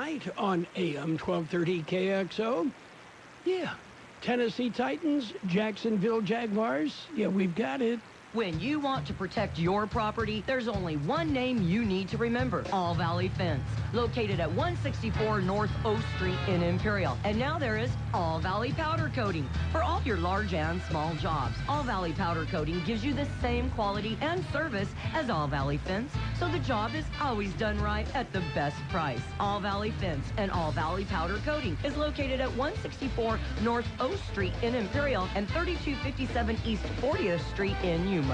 Night on AM 1230 KXO. Yeah. Tennessee Titans, Jacksonville Jaguars. Yeah, we've got it. When you want to protect your property, there's only one name you need to remember. All Valley Fence. Located at 164 North O Street in Imperial. And now there is All Valley Powder Coating. For all your large and small jobs, All Valley Powder Coating gives you the same quality and service as All Valley Fence, so the job is always done right at the best price. All Valley Fence and All Valley Powder Coating is located at 164 North O Street in Imperial and 3257 East 40th Street in Yuma.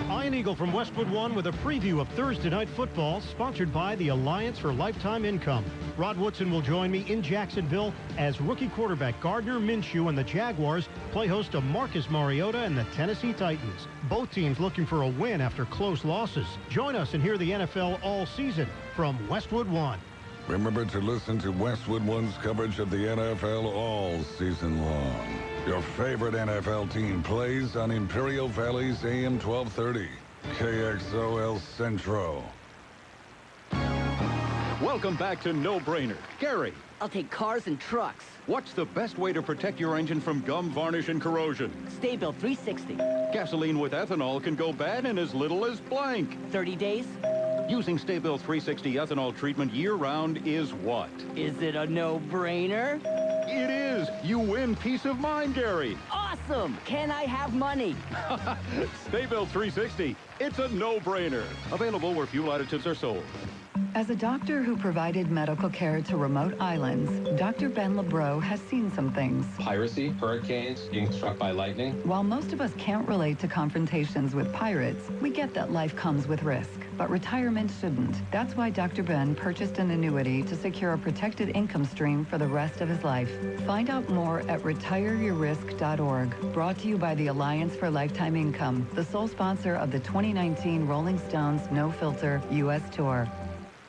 Ian Eagle from Westwood One with a preview of Thursday Night Football, sponsored by the Alliance for Lifetime Income. Rod Woodson will join me in Jacksonville as rookie quarterback Gardner Minshew and the Jaguars play host to Marcus Mariota and the Tennessee Titans. Both teams looking for a win after close losses. Join us and hear the NFL all season from Westwood One. Remember to listen to Westwood One's coverage of the NFL all season long. Your favorite NFL team plays on Imperial Valley's AM 1230. KXO El Centro. Welcome back to No Brainer. Gary, I'll take cars and trucks. what's the best way to protect your engine from gum, varnish, and corrosion? Stay-Bill 360. Gasoline with ethanol can go bad in as little as blank. 30 days? Using Stay-Bill 360 ethanol treatment year-round is what? Is it a no-brainer? It is. You win peace of mind, Gary. Awesome! Can I have money? Stay-Bill 360. It's a no-brainer. Available where fuel additives are sold. As a doctor who provided medical care to remote islands, Dr. Ben LeBreau has seen some things. Piracy, hurricanes, getting struck by lightning. While most of us can't relate to confrontations with pirates, we get that life comes with risk. But retirement shouldn't. That's why Dr. Ben purchased an annuity to secure a protected income stream for the rest of his life. Find out more at retireyourrisk.org. Brought to you by the Alliance for Lifetime Income, the sole sponsor of the 2019 Rolling Stones No Filter U.S. Tour.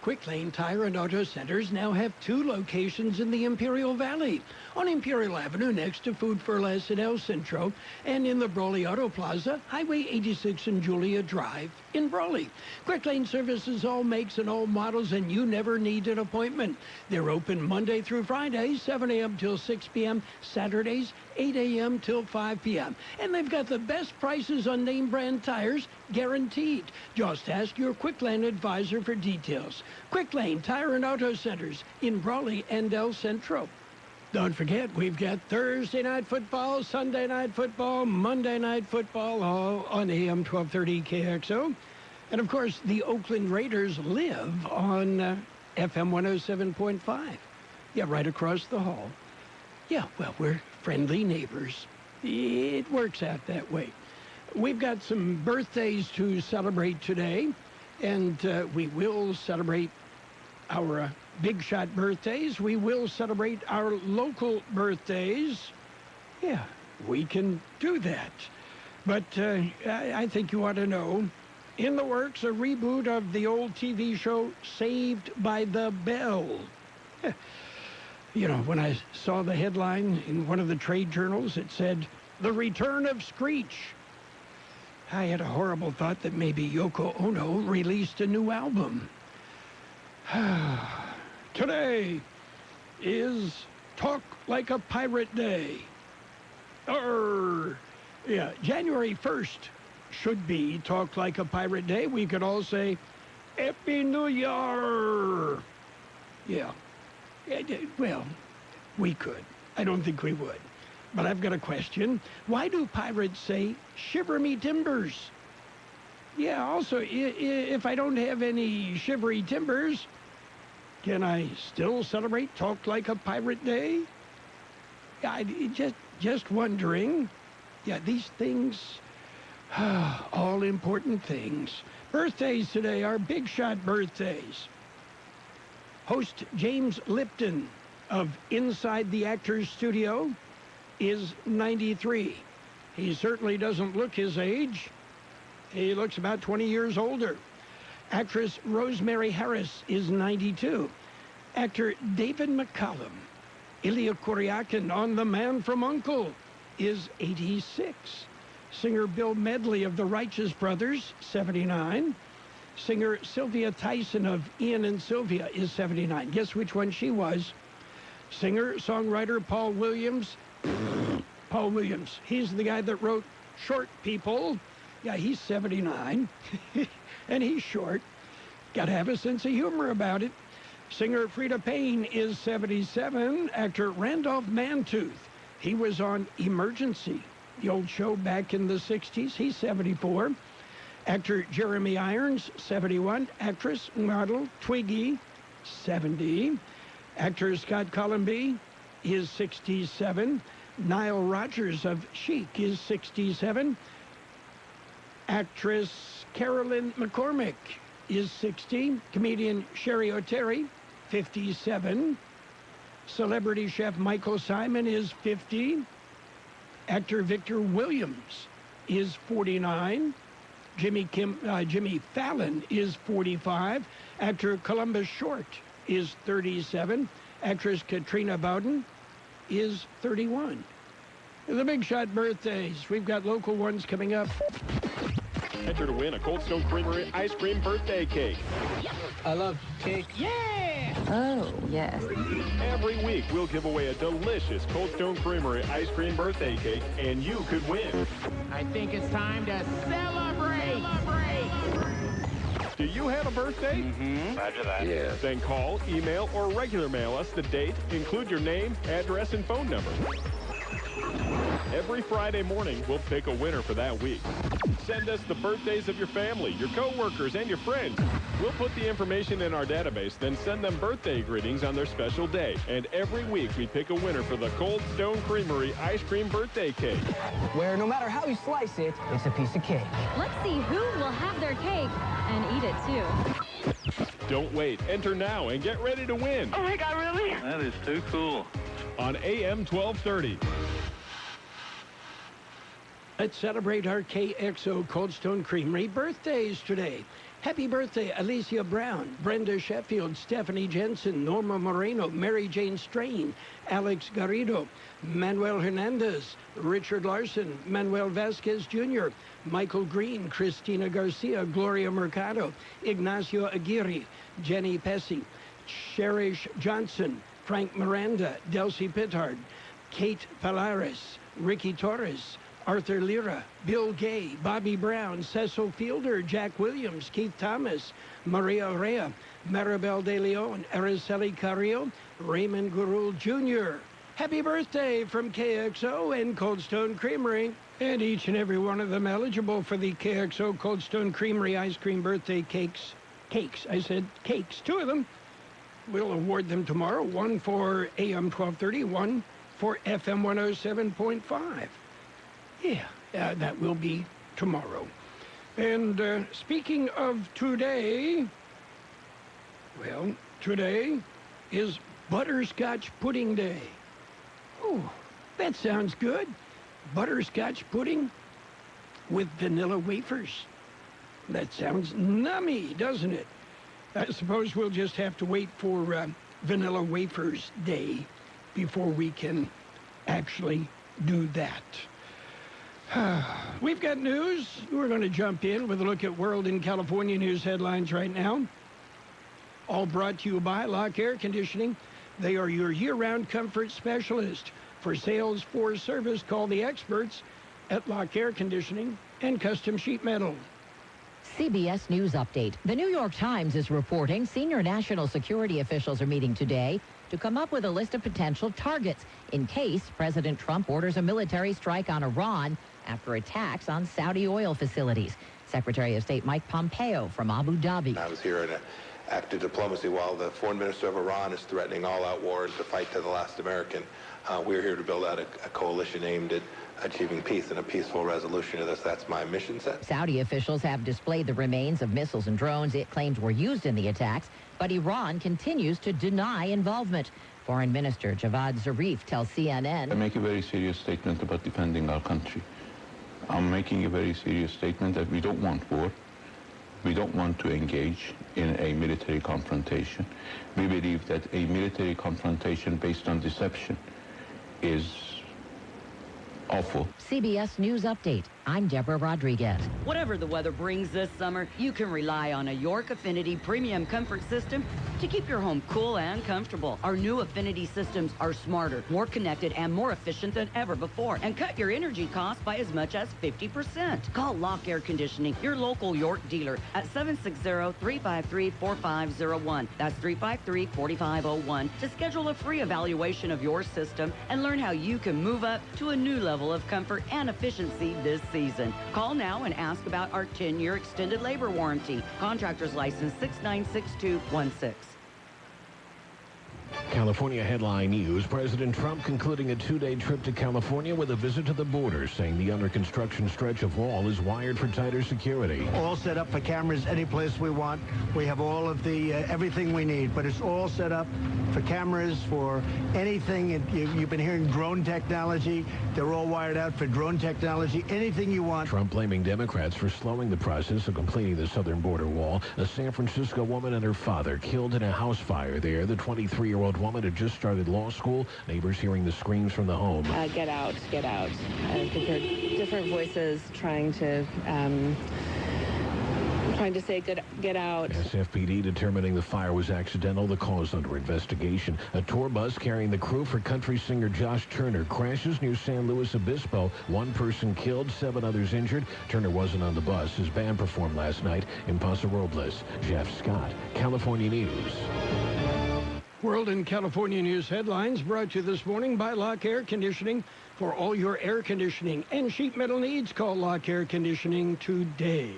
Quick Lane Tire and Auto Centers now have 2 locations in the Imperial Valley. On Imperial Avenue next to Food for Less at El Centro, and in the Brawley Auto Plaza, Highway 86 and Julia Drive in Brawley. Quick Lane services all makes and all models, and you never need an appointment. They're open Monday through Friday, 7 a.m. till 6 p.m., Saturdays, 8 a.m. till 5 p.m. And they've got the best prices on name brand tires, guaranteed. Just ask your Quick Lane advisor for details. Quick Lane Tire and Auto Centers in Brawley and El Centro. Don't forget, we've got Thursday night football, Sunday night football, Monday night football, all on AM 1230 KXO. And, of course, the Oakland Raiders live on FM 107.5. Yeah, right across the hall. Yeah, well, we're friendly neighbors. It works out that way. We've got some birthdays to celebrate today, and we will celebrate our big shot birthdays. We will celebrate our local birthdays. Yeah, we can do that. But I think you ought to know, in the works, a reboot of the old TV show Saved by the Bell. You know, when I saw the headline in one of the trade journals, it said, "The Return of Screech." I had a horrible thought that maybe Yoko Ono released a new album. Today is Talk Like a Pirate Day. Yeah, January 1st should be Talk Like a Pirate Day. We could all say, Happy New Year. Yeah. Well, we could. I don't think we would. But I've got a question. Why do pirates say, shiver me timbers? Yeah, also, if I don't have any shivery timbers, can I still celebrate Talk Like a Pirate Day? Just wondering. Yeah, these things, all important things. Birthdays today are big shot birthdays. Host James Lipton of Inside the Actors Studio is 93. He certainly doesn't look his age. He looks about 20 years older. Actress Rosemary Harris is 92. Actor David McCallum, Ilya Kuryakin on The Man from U.N.C.L.E., is 86. Singer Bill Medley of the Righteous Brothers, 79. Singer Sylvia Tyson of Ian and Sylvia is 79. Guess which one she was? Singer-songwriter Paul Williams. Paul Williams. He's the guy that wrote Short People. Yeah, he's 79. And he's short. Got to have a sense of humor about it. Singer Frida Payne is 77. Actor Randolph Mantooth. He was on Emergency, the old show back in the 60s. He's 74. Actor Jeremy Irons, 71. Actress, model Twiggy, 70. Actor Scott Columby is 67. Nile Rodgers of Chic is 67. Actress Carolyn McCormick is 60. Comedian Sherry O'Terry, 57. Celebrity chef Michael Simon is 50. Actor Victor Williams is 49. Jimmy Fallon is 45. Actor Columbus Short is 37. Actress Katrina Bowden is 31. The Big Shot birthdays. We've got local ones coming up. Enter to win a Cold Stone Creamery ice cream birthday cake. I love cake. Yeah! Oh, yes. Every week, we'll give away a delicious Cold Stone Creamery ice cream birthday cake, and you could win. I think it's time to celebrate. Do you have a birthday? Roger that. Yeah. Then call, email, or regular mail us the date. Include your name, address, and phone number. Every Friday morning, we'll pick a winner for that week. Send us the birthdays of your family, your coworkers, and your friends. We'll put the information in our database, then send them birthday greetings on their special day. And every week, we pick a winner for the Cold Stone Creamery ice cream birthday cake. Where no matter how you slice it, it's a piece of cake. Let's see who will have their cake and eat it too. Don't wait. Enter now and get ready to win. Oh my God, really? That is too cool. On AM 1230. Let's celebrate our KXO Cold Stone Creamery birthdays today. Happy birthday, Alicia Brown, Brenda Sheffield, Stephanie Jensen, Norma Moreno, Mary Jane Strain, Alex Garrido, Manuel Hernandez, Richard Larson, Manuel Vasquez Jr., Michael Green, Christina Garcia, Gloria Mercado, Ignacio Aguirre, Jenny Pesci, Cherish Johnson, Frank Miranda, Delcy Pittard, Kate Palares, Ricky Torres, Arthur Lira, Bill Gay, Bobby Brown, Cecil Fielder, Jack Williams, Keith Thomas, Maria Rea, Maribel De Leon, Araceli Carrillo, Raymond Gurul Jr. Happy birthday from KXO and Cold Stone Creamery. And each and every one of them eligible for the KXO Cold Stone Creamery ice cream birthday cakes. I said cakes, 2 of them. We'll award them tomorrow, 1 for AM 1230, 1 for FM 107.5. Yeah, that will be tomorrow. And speaking of today, well, today is Butterscotch Pudding Day. Oh, that sounds good. Butterscotch pudding with vanilla wafers. That sounds nummy, doesn't it? I suppose we'll just have to wait for Vanilla Wafers Day before we can actually do that. We've got news. We're going to jump in with a look at World and California news headlines right now. All brought to you by Lock Air Conditioning. They are your year-round comfort specialist. For sales, for service, call the experts at Lock Air Conditioning and Custom Sheet Metal. CBS News Update. The New York Times is reporting senior national security officials are meeting today to come up with a list of potential targets in case President Trump orders a military strike on Iran after attacks on Saudi oil facilities. Secretary of State Mike Pompeo from Abu Dhabi. I was here in an act of diplomacy while the foreign minister of Iran is threatening all-out war and to fight to the last American. We're here to build out a coalition aimed at achieving peace and a peaceful resolution of this. That's my mission set. Saudi officials have displayed the remains of missiles and drones it claimed were used in the attacks, but Iran continues to deny involvement. Foreign Minister Javad Zarif tells CNN. I make a very serious statement about defending our country. I'm making a very serious statement that we don't want war. We don't want to engage in a military confrontation. We believe that a military confrontation based on deception is awful. CBS News Update. I'm Deborah Rodriguez. Whatever the weather brings this summer, you can rely on a York Affinity Premium Comfort System to keep your home cool and comfortable. Our new Affinity systems are smarter, more connected, and more efficient than ever before, and cut your energy costs by as much as 50%. Call Lock Air Conditioning, your local York dealer, at 760-353-4501. That's 353-4501 to schedule a free evaluation of your system and learn how you can move up to a new level of comfort and efficiency this season. Call now and ask about our 10-year extended labor warranty. Contractor's license 696216. California headline news. President Trump concluding a two-day trip to California with a visit to the border, saying the under-construction stretch of wall is wired for tighter security. All set up for cameras any place we want. We have all of the everything we need, but it's all set up for cameras, for anything. You've been hearing drone technology. They're all wired out for drone technology. Anything you want. Trump blaming Democrats for slowing the process of completing the southern border wall. A San Francisco woman and her father killed in a house fire there. The 23-year-old woman had just started law school. Neighbors hearing the screams from the home. Get out, get out. I could hear different voices trying to say get out. SFPD determining the fire was accidental, the cause under investigation. A tour bus carrying the crew for country singer Josh Turner crashes near San Luis Obispo. One person killed, 7 others injured. Turner wasn't on the bus. His band performed last night in Paso Robles. Jeff Scott, California News. World and California News headlines brought to you this morning by Lock Air Conditioning. For all your air conditioning and sheet metal needs, call Lock Air Conditioning today.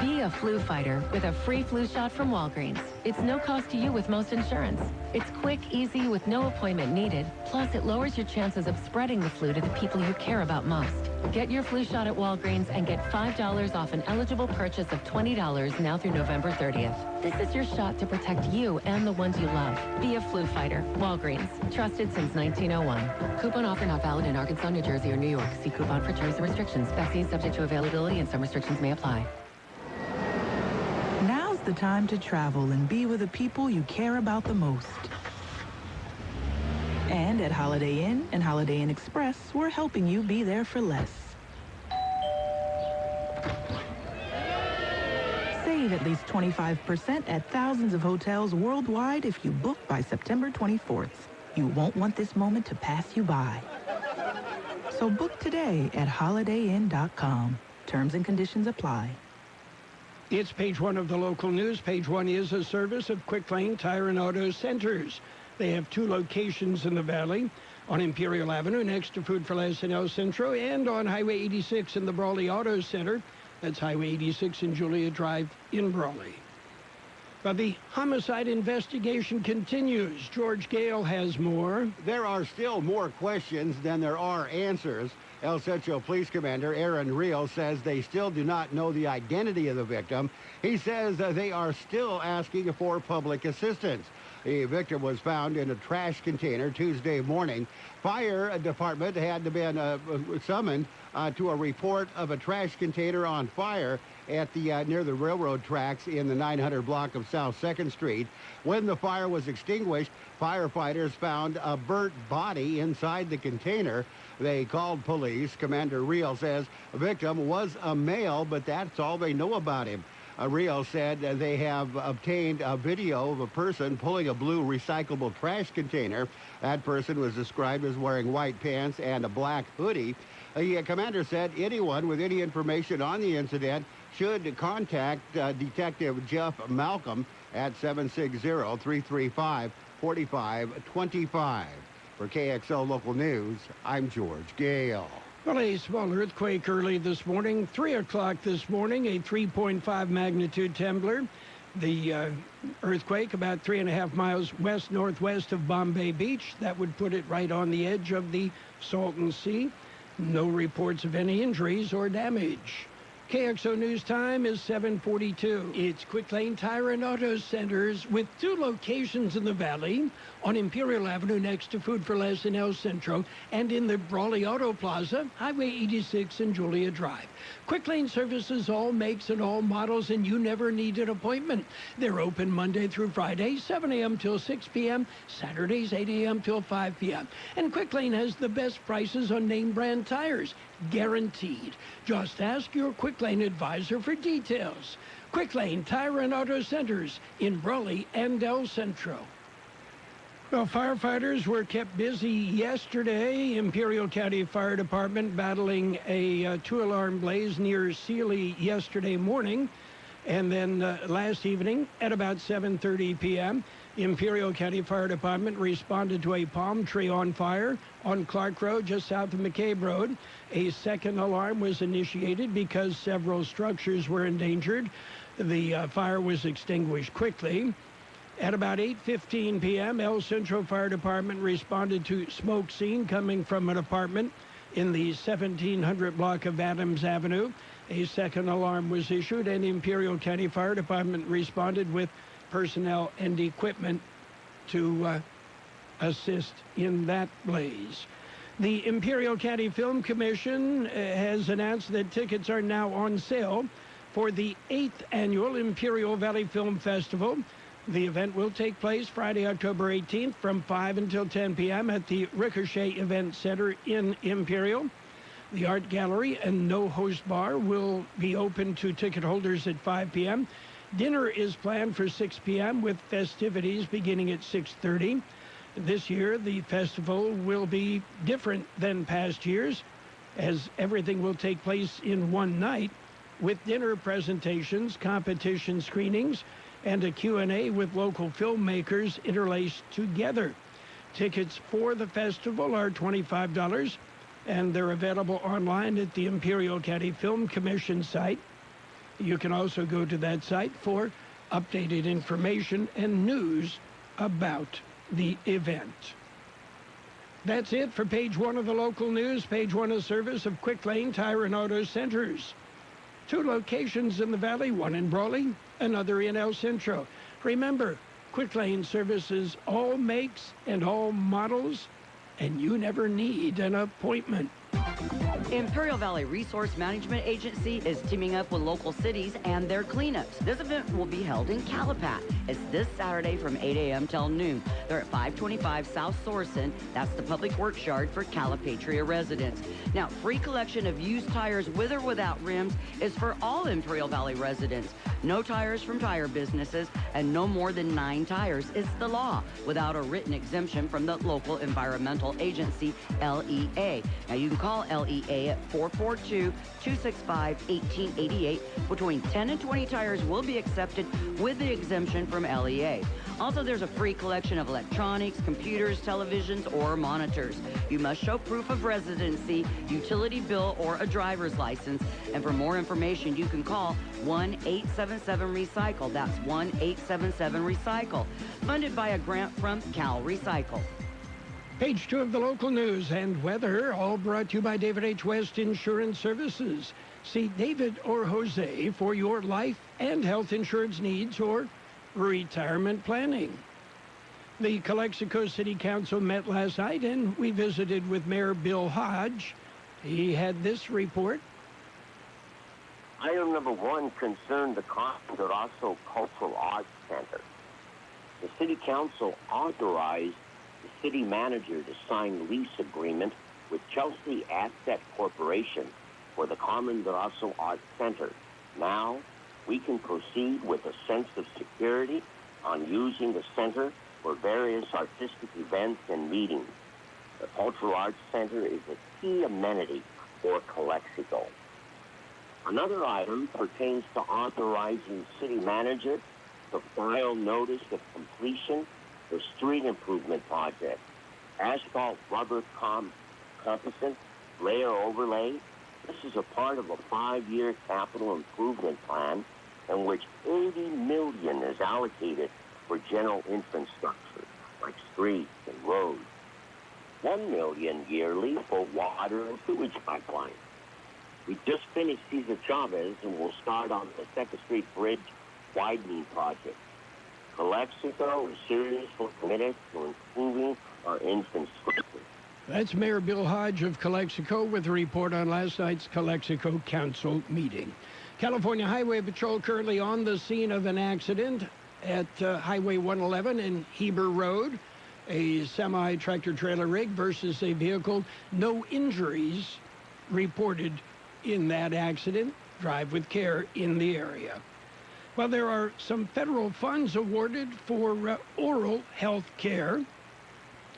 Be a flu fighter with a free flu shot from Walgreens. It's no cost to you with most insurance. It's quick, easy, with no appointment needed. Plus, it lowers your chances of spreading the flu to the people you care about most. Get your flu shot at Walgreens and get $5 off an eligible purchase of $20 now through November 30th. This is your shot to protect you and the ones you love. Be a flu fighter. Walgreens. Trusted since 1901. Coupon offer not valid in Arkansas, New Jersey, or New York. See coupon for terms and restrictions. Vaccine subject to availability and some restrictions may apply. Now's the time to travel and be with the people you care about the most. And at Holiday Inn and Holiday Inn Express, we're helping you be there for less. Save at least 25% at thousands of hotels worldwide if you book by September 24th. You won't want this moment to pass you by. So book today at holidayinn.com. Terms and conditions apply. It's page 1 of the local news. Page 1 is a service of Quick Lane Tire and Auto Centers. They have 2 locations in the valley, on Imperial Avenue next to Food for Less in El Centro, and on Highway 86 in the Brawley Auto Center. That's Highway 86 and Julia Drive in Brawley. But the homicide investigation continues. George Gale has more. There are still more questions than there are answers. El Centro Police Commander Aaron Rios says they still do not know the identity of the victim. He says they are still asking for public assistance. The victim was found in a trash container Tuesday morning. Fire department had been summoned to a report of a trash container on fire at the near the railroad tracks in the 900 block of South 2nd Street. When the fire was extinguished, firefighters found a burnt body inside the container. They called police. Commander Rios says the victim was a male, but that's all they know about him. Rios said they have obtained a video of a person pulling a blue recyclable trash container. That person was described as wearing white pants and a black hoodie. The commander said anyone with any information on the incident should contact Detective Jeff Malcolm at 760-335-4525. For KXO Local News, I'm George Gale. Well, a small earthquake early this morning, 3 o'clock this morning, a 3.5 magnitude trembler. The earthquake about 3.5 miles west-northwest of Bombay Beach. That would put it right on the edge of the Salton Sea. No reports of any injuries or damage. KXO News Time is 7:42. It's Quick Lane Tire and Auto Centers with 2 locations in the Valley, on Imperial Avenue next to Food for Less in El Centro, and in the Brawley Auto Plaza, Highway 86 and Julia Drive. Quick Lane services all makes and all models, and you never need an appointment. They're open Monday through Friday, 7 a.m. till 6 p.m., Saturdays 8 a.m. till 5 p.m. And Quick Lane has the best prices on name brand tires, guaranteed. Just ask your Quick Lane advisor for details. Quick Lane Tire and Auto Centers in Brawley and El Centro. Well, firefighters were kept busy yesterday. Imperial County Fire Department battling a 2-alarm blaze near Sealy yesterday morning. And then last evening at about 7:30 p.m., Imperial County Fire Department responded to a palm tree on fire on Clark Road just south of McCabe Road. A second alarm was initiated because several structures were endangered. The fire was extinguished quickly. At about 8:15 p.m., El Centro Fire Department responded to smoke scene coming from an apartment in the 1700 block of Adams Avenue. A second alarm was issued, and Imperial County Fire Department responded with personnel and equipment to assist in that blaze. The Imperial County Film Commission has announced that tickets are now on sale for the 8th annual Imperial Valley Film Festival. The event will take place Friday, October 18th from 5 until 10 p.m. at the Ricochet Event Center in Imperial. The art gallery and no-host bar will be open to ticket holders at 5 p.m. Dinner is planned for 6 p.m. with festivities beginning at 6:30. This year, the festival will be different than past years, as everything will take place in one night, with dinner presentations, competition screenings, and a Q&A with local filmmakers interlaced together. Tickets for the festival are $25, and they're available online at the Imperial County Film Commission site. You can also go to that site for updated information and news about the event. That's it for page 1 of the local news, page 1 of service of Quick Lane Tire and Auto Centers. 2 locations in the Valley, one in Brawley, another in El Centro. Remember, Quick Lane services all makes and all models, and you never need an appointment. Imperial Valley Resource Management Agency is teaming up with local cities and their cleanups. This event will be held in Calapat. It's this Saturday from 8 a.m. till noon. They're at 525 South Sorensen. That's the public works yard for Calipatria residents. Now, free collection of used tires with or without rims is for all Imperial Valley residents. No tires from tire businesses and no more than 9 tires is the law without a written exemption from the local environmental agency, LEA. Now, you can call LEA at 442-265-1888. Between 10 and 20 tires will be accepted with the exemption from LEA. Also, there's a free collection of electronics, computers, televisions, or monitors. You must show proof of residency, utility bill, or a driver's license. And for more information, you can call 1-877-RECYCLE. That's 1-877-RECYCLE. Funded by a grant from Cal Recycle. Page 2 of the local news and weather, all brought to you by David H. West Insurance Services. See David or Jose for your life and health insurance needs or retirement planning. The Calexico City Council met last night, and we visited with Mayor Bill Hodge. He had this report. Item number 1 concerned the Carroll Cultural Arts Center. The City Council authorized the city manager to sign lease agreement with Chelsea Asset Corporation for the Carmen Durazo Arts Center. Now, we can proceed with a sense of security on using the center for various artistic events and meetings. The Cultural Arts Center is a key amenity for Calexico. Another item pertains to authorizing city manager to file notice of completion for street improvement project. Asphalt rubber composite layer overlay. This is a part of a 5-year capital improvement plan in which $80 million is allocated for general infrastructure, like streets and roads. $1 million yearly for water and sewage pipelines. We just finished Cesar Chavez and will start on the 2nd Street Bridge widening project. Calexico is seriously committed to improving our infrastructure. That's Mayor Bill Hodge of Calexico with a report on last night's Calexico Council meeting. California Highway Patrol currently on the scene of an accident at Highway 111 and Heber Road. A semi-tractor-trailer rig versus a vehicle. No injuries reported in that accident. Drive with care in the area. Well, there are some federal funds awarded for oral health care.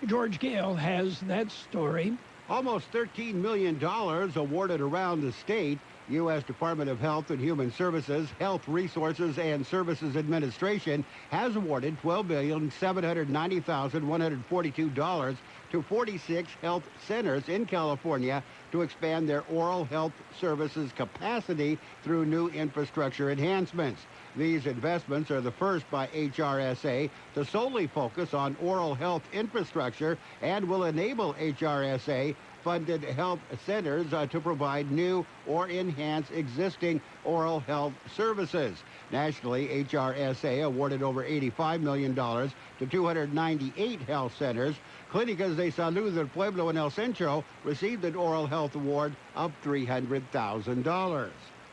George Gale has that story. Almost $13 million awarded around the state. U.S. Department of Health and Human Services, Health Resources and Services Administration has awarded $12,790,142 to 46 health centers in California to expand their oral health services capacity through new infrastructure enhancements. These investments are the first by HRSA to solely focus on oral health infrastructure and will enable HRSA-funded health centers to provide new or enhance existing oral health services. Nationally, HRSA awarded over $85 million to 298 health centers. Clínicas de Salud del Pueblo in El Centro received an oral health award of $300,000.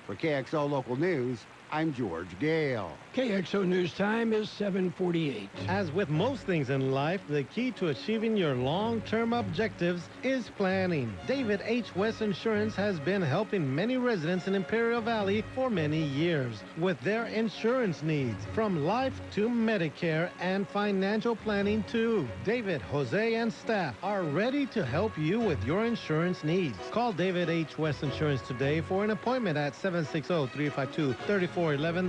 For KXO Local News, I'm George Gale. KXO News Time is 7:48. As with most things in life, the key to achieving your long-term objectives is planning. David H. West Insurance has been helping many residents in Imperial Valley for many years with their insurance needs, from life to Medicare and financial planning too. David, Jose, and staff are ready to help you with your insurance needs. Call David H. West Insurance today for an appointment at 760-352-3411.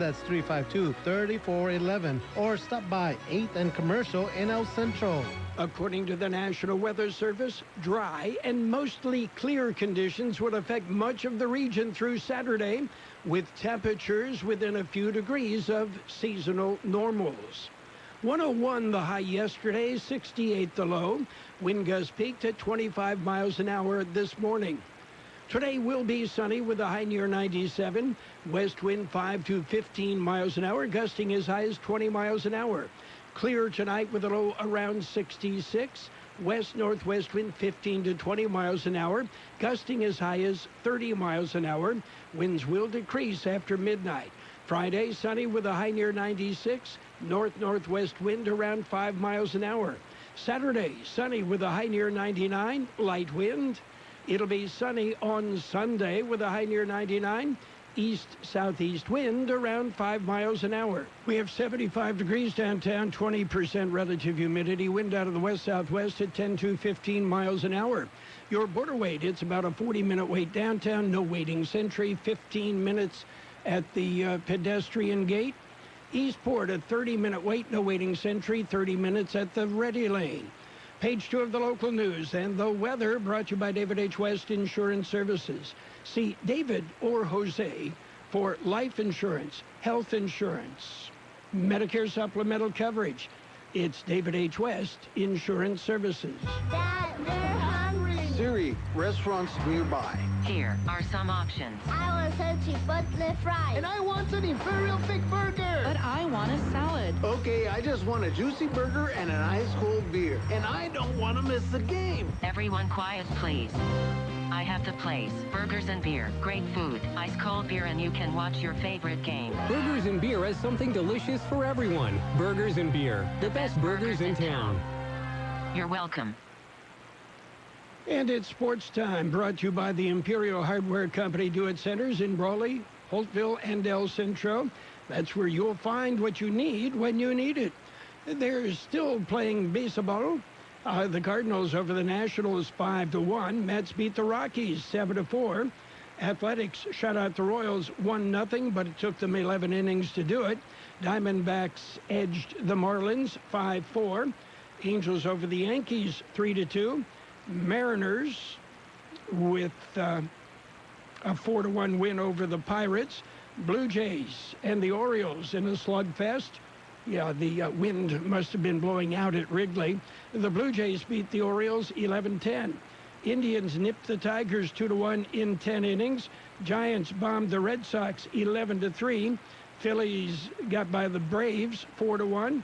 That's 352-3411. Or stop by 8th and Commercial in El Centro. According to the National Weather Service, dry and mostly clear conditions will affect much of the region through Saturday, with temperatures within a few degrees of seasonal normals. 101 the high yesterday, 68 the low. Wind gusts peaked at 25 miles an hour this morning. Today will be sunny with a high near 97. West wind 5 to 15 miles an hour, gusting as high as 20 miles an hour. Clear tonight with a low around 66. West-northwest wind 15 to 20 miles an hour, gusting as high as 30 miles an hour. Winds will decrease after midnight. Friday, sunny with a high near 96. North-northwest wind around 5 miles an hour. Saturday, sunny with a high near 99. Light wind. It'll be sunny on Sunday with a high near 99. East-southeast wind around 5 miles an hour. We have 75 degrees downtown, 20% relative humidity. Wind out of the west-southwest at 10 to 15 miles an hour. Your border wait, it's about a 40-minute wait downtown. No waiting sentry, 15 minutes at the pedestrian gate. Eastport, a 30-minute wait, no waiting sentry, 30 minutes at the ready lane. Page 2 of the local news and the weather brought to you by David H. West Insurance Services. See David or Jose for life insurance, health insurance, Medicare supplemental coverage. It's David H. West Insurance Services. Dad, they're hungry. Siri, restaurants nearby. Here are some options. I want sushi Buckley fries. And I want an Imperial Thick Burger. But I want a salad. Okay, I just want a juicy burger and an ice-cold beer. And I don't want to miss the game. Everyone quiet, please. I have the place. Burgers and beer. Great food. Ice-cold beer, and you can watch your favorite game. Burgers and Beer has something delicious for everyone. Burgers and Beer. The best burgers in town. You're welcome. And it's sports time, brought to you by the Imperial Hardware Company Do-It Centers in Brawley, Holtville, and El Centro. That's where you'll find what you need when you need it. They're still playing baseball. The Cardinals over the Nationals 5-1. Mets beat the Rockies 7-4. Athletics shut out the Royals 1-0, but it took them 11 innings to do it. Diamondbacks edged the Marlins 5-4. Angels over the Yankees 3-2. Mariners with a 4-1 win over the Pirates. Blue Jays and the Orioles in a slugfest. Yeah, the wind must have been blowing out at Wrigley. The Blue Jays beat the Orioles 11-10. Indians nipped the Tigers 2-1 in 10 innings. Giants bombed the Red Sox 11-3. Phillies got by the Braves 4-1.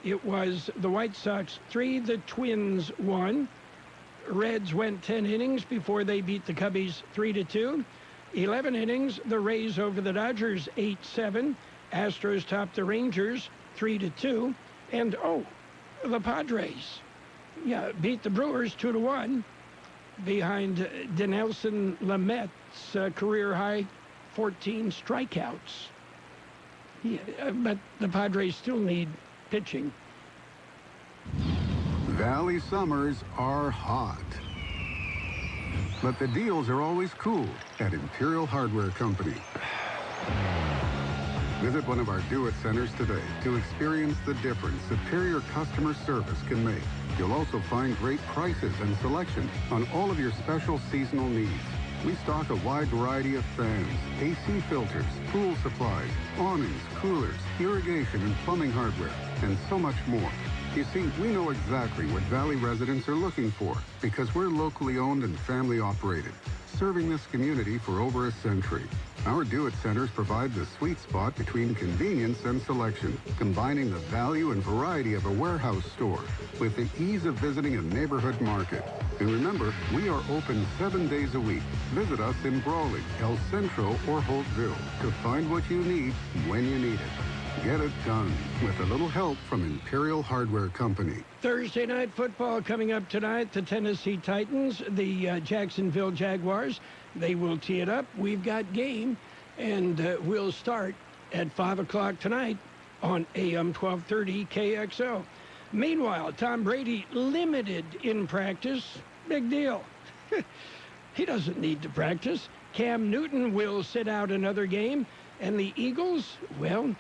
It was the White Sox 3, the Twins 1. Reds went 10 innings before they beat the Cubbies 3-2. 11 innings, the Rays over the Dodgers 8-7. Astros topped the Rangers 3-2. And, the Padres, beat the Brewers 2-1 behind Dinelson Lamet's career-high 14 strikeouts. Yeah, but the Padres still need pitching. Valley summers are hot. But the deals are always cool at Imperial Hardware Company. Visit one of our Do-It Centers today to experience the difference superior customer service can make. You'll also find great prices and selection on all of your special seasonal needs. We stock a wide variety of fans, AC filters, pool supplies, awnings, coolers, irrigation and plumbing hardware, and so much more. You see, we know exactly what Valley residents are looking for because we're locally owned and family operated, serving this community for over a century. Our Do-It Centers provide the sweet spot between convenience and selection, combining the value and variety of a warehouse store with the ease of visiting a neighborhood market. And remember, we are open 7 days a week. Visit us in Brawley, El Centro, or Holtville to find what you need when you need it. Get it done with a little help from Imperial Hardware Company. Thursday night football coming up tonight. The Tennessee Titans, the Jacksonville Jaguars. They will tee it up. We've got game, and we'll start at 5 o'clock tonight on AM 1230 KXO. Meanwhile, Tom Brady limited in practice. Big deal. He doesn't need to practice. Cam Newton will sit out another game. And the Eagles, well,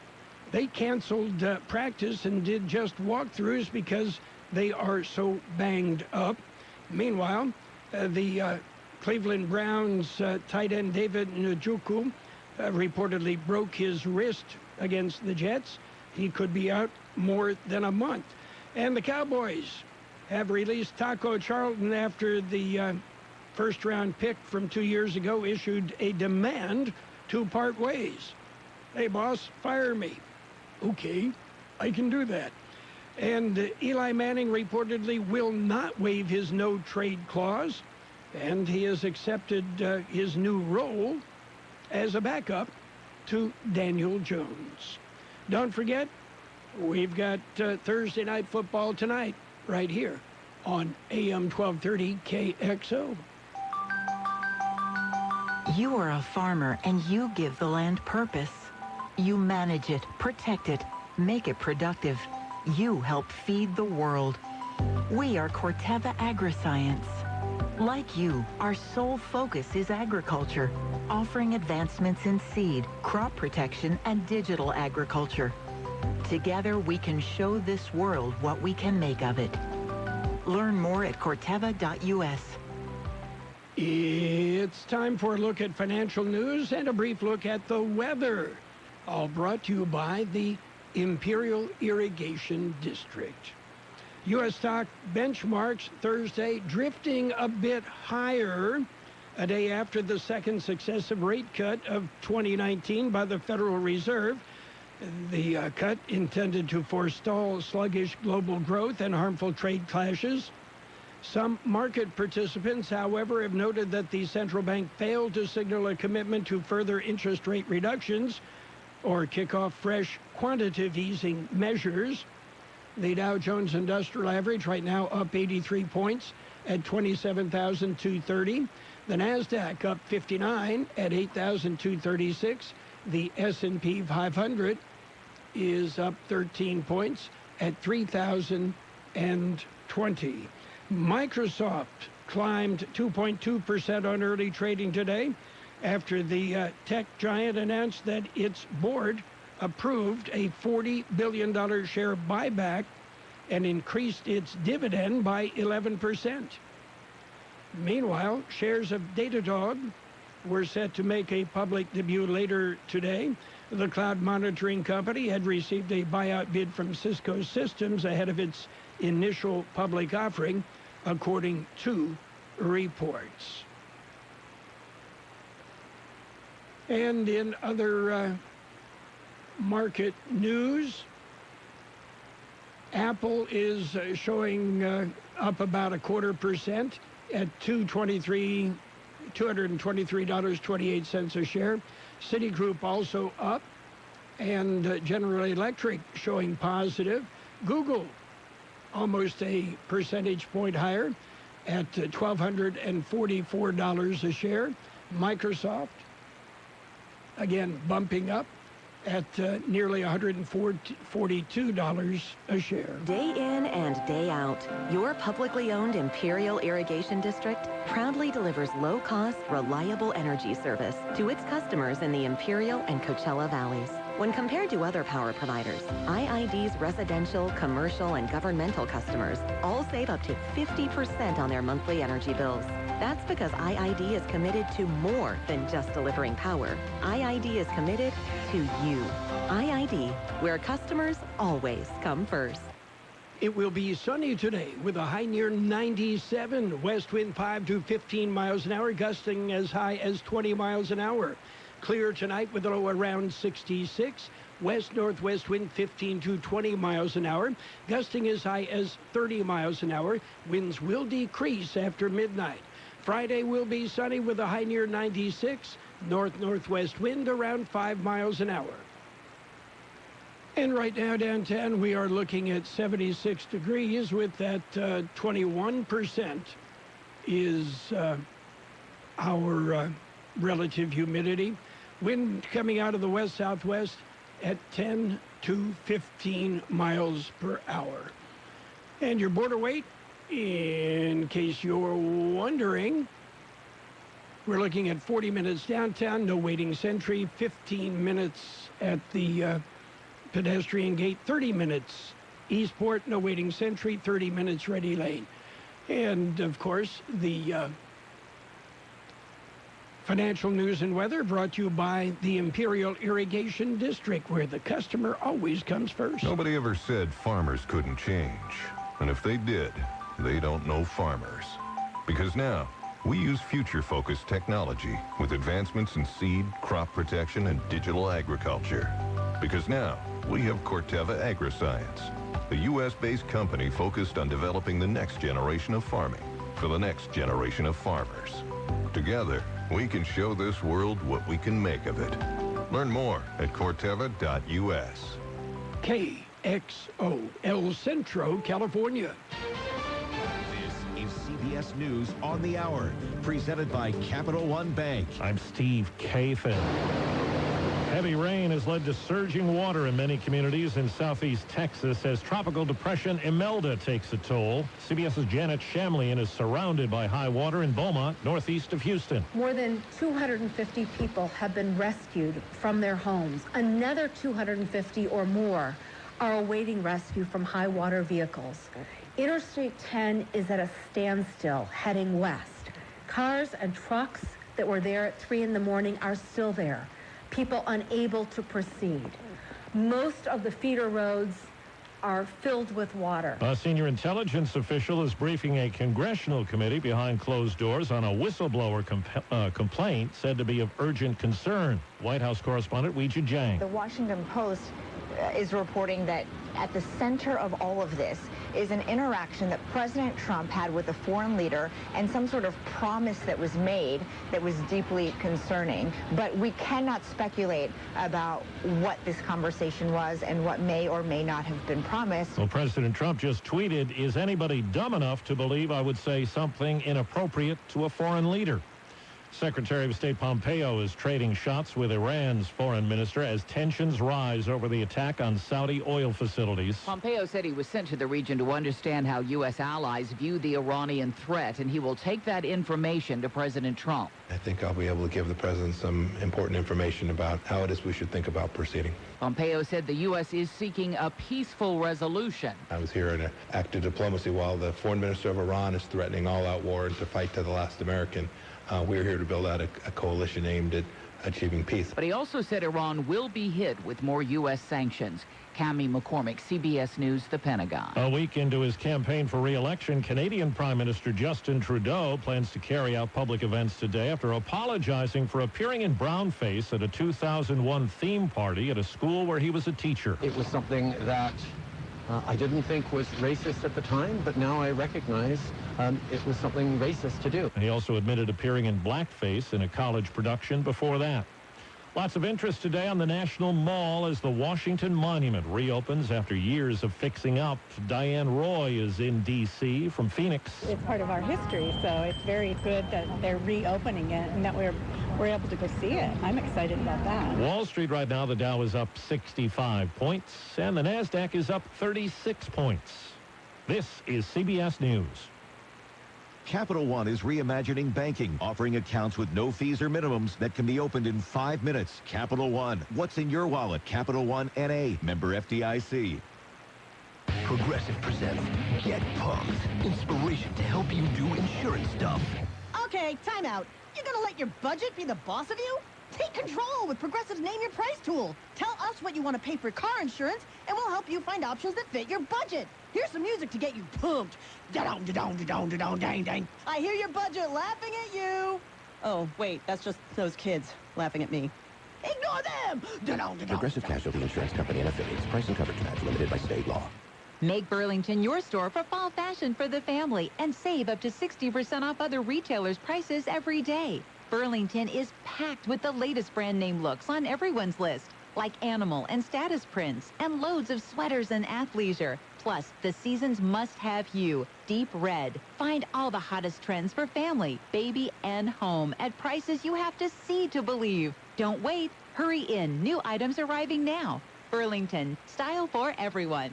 they canceled practice and did just walkthroughs because they are so banged up. Meanwhile, the Cleveland Browns tight end David Njoku reportedly broke his wrist against the Jets. He could be out more than a month. And the Cowboys have released Taco Charlton after the first-round pick from 2 years ago issued a demand to part ways. Hey, boss, fire me. Okay, I can do that. And Eli Manning reportedly will not waive his no-trade clause, and he has accepted his new role as a backup to Daniel Jones. Don't forget, we've got Thursday night football tonight right here on AM 1230 KXO. You are a farmer and you give the land purpose. You manage it, protect it, make it productive. You help feed the world. We are Corteva AgriScience. Like you, our sole focus is agriculture, offering advancements in seed, crop protection, and digital agriculture. Together, we can show this world what we can make of it. Learn more at Corteva.us. It's time for a look at financial news and a brief look at the weather. All brought to you by the Imperial Irrigation District. U.S. stock benchmarks Thursday drifting a bit higher a day after the second successive rate cut of 2019 by the Federal Reserve. The cut intended to forestall sluggish global growth and harmful trade clashes. Some market participants, however, have noted that the central bank failed to signal a commitment to further interest rate reductions or kick off fresh quantitative easing measures. The Dow Jones Industrial Average right now up 83 points at 27,230. The NASDAQ up 59 at 8,236. The S&P 500 is up 13 points at 3,020. Microsoft climbed 2.2% on early trading today after the tech giant announced that its board approved a $40 billion share buyback and increased its dividend by 11%. Meanwhile, shares of Datadog were set to make a public debut later today. The cloud monitoring company had received a buyout bid from Cisco Systems ahead of its initial public offering, according to reports. And in other market news, Apple is showing up about 0.25% at $223.28 a share. Citigroup also up, and General Electric showing positive. Google almost a percentage point higher at $1,244 a share. Microsoft, again, bumping up at nearly $142 a share. Day in and day out, your publicly owned Imperial Irrigation District proudly delivers low-cost, reliable energy service to its customers in the Imperial and Coachella Valleys. When compared to other power providers, IID's residential, commercial, and governmental customers all save up to 50% on their monthly energy bills. That's because IID is committed to more than just delivering power. IID is committed to you. IID, where customers always come first. It will be sunny today with a high near 97. West wind 5 to 15 miles an hour, gusting as high as 20 miles an hour. Clear tonight with a low around 66. West-northwest wind 15 to 20 miles an hour, gusting as high as 30 miles an hour. Winds will decrease after midnight. Friday will be sunny with a high near 96. North-northwest wind around 5 miles an hour. And right now downtown we are looking at 76 degrees with that 21% is our relative humidity. Wind coming out of the west-southwest at 10 to 15 miles per hour. And your border weight, in case you're wondering, we're looking at 40 minutes downtown, no waiting sentry, 15 minutes at the pedestrian gate, 30 minutes Eastport, no waiting sentry, 30 minutes ready lane. And, of course, the financial news and weather brought to you by the Imperial Irrigation District, where the customer always comes first. Nobody ever said farmers couldn't change. And if they did, they don't know farmers. Because now, we use future-focused technology with advancements in seed, crop protection, and digital agriculture. Because now, we have Corteva Agriscience, a U.S.-based company focused on developing the next generation of farming for the next generation of farmers. Together, we can show this world what we can make of it. Learn more at Corteva.us. KXO, El Centro, California. This is CBS News on the Hour, presented by Capital One Bank. I'm Steve Kathan. Heavy rain has led to surging water in many communities in southeast Texas as tropical depression Imelda takes a toll. CBS's Janet Shamlian is surrounded by high water in Beaumont, northeast of Houston. More than 250 people have been rescued from their homes. Another 250 or more are awaiting rescue from high water vehicles. Interstate 10 is at a standstill heading west. Cars and trucks that were there at 3 in the morning are still there. People unable to proceed. Most of the feeder roads are filled with water. A senior intelligence official is briefing a congressional committee behind closed doors on a whistleblower complaint said to be of urgent concern. White House correspondent Weijia Jiang. The Washington Post is reporting that at the center of all of this is an interaction that President Trump had with a foreign leader and some sort of promise that was made that was deeply concerning. But we cannot speculate about what this conversation was and what may or may not have been promised. Well, President Trump just tweeted, "Is anybody dumb enough to believe I would say something inappropriate to a foreign leader?" Secretary of State Pompeo is trading shots with Iran's foreign minister as tensions rise over the attack on Saudi oil facilities. Pompeo said he was sent to the region to understand how U.S. allies view the Iranian threat, and he will take that information to President Trump. I think I'll be able to give the president some important information about how it is we should think about proceeding. Pompeo said the U.S. is seeking a peaceful resolution. I was here in an act of diplomacy while the foreign minister of Iran is threatening all-out war and to fight to the last American. We're here to build out a coalition aimed at achieving peace. But he also said Iran will be hit with more U.S. sanctions. Cammie McCormick, CBS News, the Pentagon. A week into his campaign for re-election, Canadian Prime Minister Justin Trudeau plans to carry out public events today after apologizing for appearing in brownface at a 2001 theme party at a school where he was a teacher. It was something that I didn't think was racist at the time, but now I recognize it was something racist to do. He also admitted appearing in blackface in a college production before that. Lots of interest today on the National Mall as the Washington Monument reopens after years of fixing up. Diane Roy is in D.C. from Phoenix. It's part of our history, so it's very good that they're reopening it and that we're able to go see it. I'm excited about that. Wall Street right now, the Dow is up 65 points and the NASDAQ is up 36 points. This is CBS News. Capital One is reimagining banking, offering accounts with no fees or minimums that can be opened in 5 minutes. Capital One. What's in your wallet? Capital One N.A. Member FDIC. Progressive presents Get Pumped. Inspiration to help you do insurance stuff. Okay, time out. You gonna let your budget be the boss of you? Take control with Progressive's Name Your Price tool. Tell us what you want to pay for car insurance, and we'll help you find options that fit your budget. Here's some music to get you pumped. Da-dong, da-dong, da-dong, da-dong, dang, dang. I hear your budget laughing at you. Oh, wait, that's just those kids laughing at me. Ignore them! Da-dong, da-dong. Progressive Casualty Insurance Company and affiliates. Price and coverage match limited by state law. Make Burlington your store for fall fashion for the family and save up to 60% off other retailers' prices every day. Burlington is packed with the latest brand name looks on everyone's list, like animal and status prints, and loads of sweaters and athleisure. Plus, the season's must-have hue, deep red. Find all the hottest trends for family, baby, and home at prices you have to see to believe. Don't wait. Hurry in. New items arriving now. Burlington, style for everyone.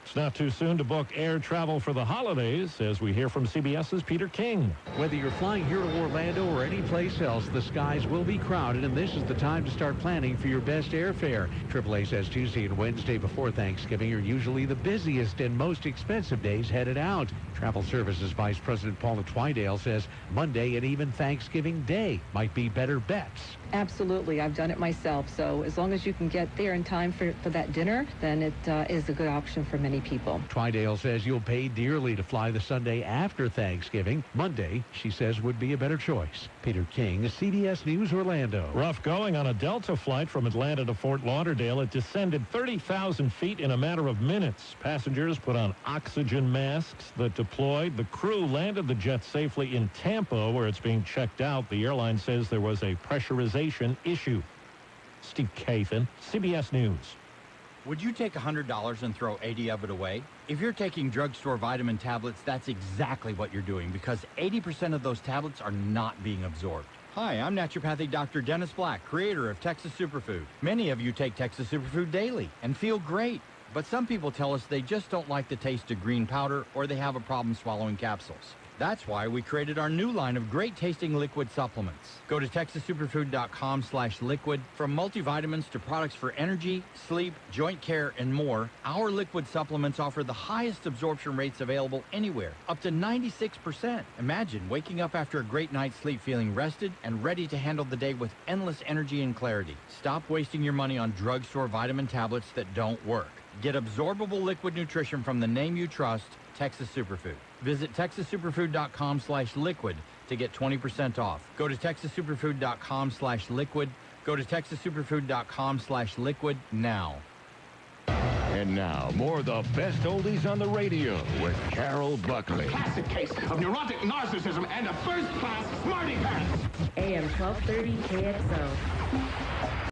It's not too soon to book air travel for the holidays, as we hear from CBS's Peter King. Whether you're flying here to Orlando or any place else, the skies will be crowded, and this is the time to start planning for your best airfare. AAA says Tuesday and Wednesday before Thanksgiving are usually the busiest and most expensive days headed out. Travel Services Vice President Paula Twydale says Monday and even Thanksgiving Day might be better bets. Absolutely. I've done it myself. So as long as you can get there in time for that dinner, then it is a good option for many people. Twydale says you'll pay dearly to fly the Sunday after Thanksgiving. Monday, she says, would be a better choice. Peter King, CBS News, Orlando. Rough going on a Delta flight from Atlanta to Fort Lauderdale. It descended 30,000 feet in a matter of minutes. Passengers put on oxygen masks that deployed. The crew landed the jet safely in Tampa, where it's being checked out. The airline says there was a pressurization issue. Steve Kathan, CBS News. Would you take $100 and throw 80 of it away? If you're taking drugstore vitamin tablets, that's exactly what you're doing, because 80% of those tablets are not being absorbed. Hi, I'm naturopathic Dr. Dennis Black, creator of Texas Superfood. Many of you take Texas Superfood daily and feel great, but some people tell us they just don't like the taste of green powder, or they have a problem swallowing capsules. That's why we created our new line of great-tasting liquid supplements. Go to TexasSuperfood.com/liquid. From multivitamins to products for energy, sleep, joint care, and more, our liquid supplements offer the highest absorption rates available anywhere, up to 96%. Imagine waking up after a great night's sleep feeling rested and ready to handle the day with endless energy and clarity. Stop wasting your money on drugstore vitamin tablets that don't work. Get absorbable liquid nutrition from the name you trust, Texas Superfood. Visit TexasSuperfood.com/liquid to get 20% off. Go to TexasSuperfood.com/liquid. Go to TexasSuperfood.com/liquid now. And now, more of the best oldies on the radio with Carroll Buckley. Classic case of neurotic narcissism and a first-class smarty pants. AM 1230 KXO.